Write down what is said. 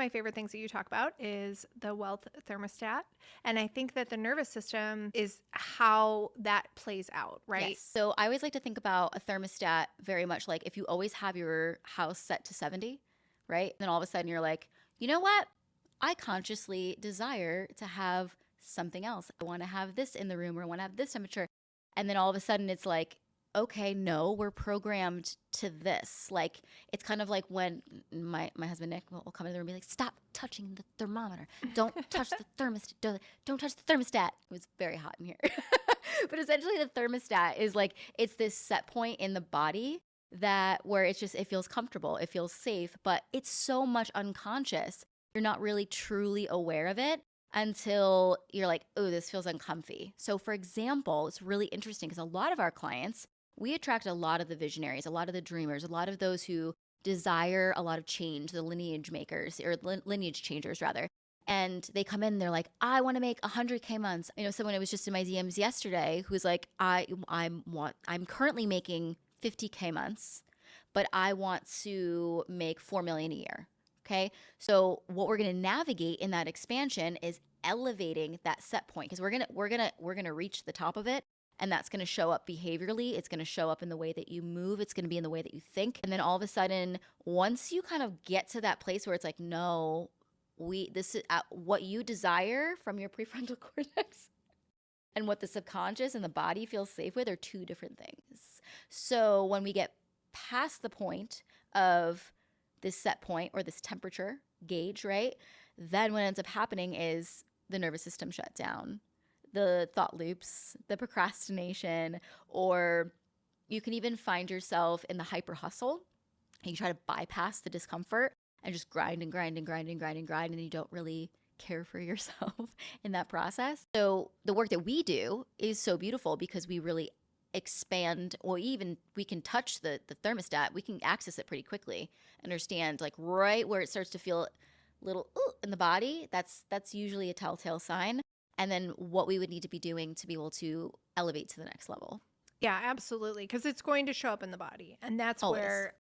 my favorite things that you talk about is the wealth thermostat. And I think that the nervous system is how that plays out, right? Yes. So I always like to think about a thermostat very much like if you always have your house set to 70, right? Then all of a sudden you're like, you know what? I consciously desire to have something else. I want to have this in the room or I want to have this temperature. And then all of a sudden it's like, okay, no, we're programmed to this. Like it's kind of like when my husband Nick will come in the room and be like, stop touching the thermometer. Don't touch the thermostat. Don't touch the thermostat. It was very hot in here. But essentially the thermostat is like it's this set point in the body that where it's just it feels comfortable, it feels safe, but it's so much unconscious. You're not really truly aware of it until you're like, oh, this feels uncomfy. So for example, it's really interesting because a lot of our clients, we attract a lot of the visionaries, a lot of the dreamers, a lot of those who desire a lot of change, the lineage makers or lineage changers rather. And they come in and they're like, I want to make 100K months. You know, someone who was just in my DMs yesterday who's like, I'm currently making 50K months, but I want to make 4 million a year. Okay. So what we're going to navigate in that expansion is elevating that set point because we're going to reach the top of it. And that's going to show up behaviorally. It's going to show up in the way that you move. It's going to be in the way that you think. And then all of a sudden, once you kind of get to that place where it's like, no, this is what you desire from your prefrontal cortex and what the subconscious and the body feels safe with are two different things. So when we get past the point of this set point or this temperature gauge, right? Then what ends up happening is the nervous system shut down, the thought loops, the procrastination, or you can even find yourself in the hyper hustle and you try to bypass the discomfort and just grind and grind and grind and grind and grind, and you don't really care for yourself in that process. So the work that we do is so beautiful because we really expand, or even we can touch the thermostat, we can access it pretty quickly, understand like right where it starts to feel little ooh, in the body, that's usually a telltale sign. And then what we would need to be doing to be able to elevate to the next level. Yeah, absolutely. Because it's going to show up in the body. And that's Always. where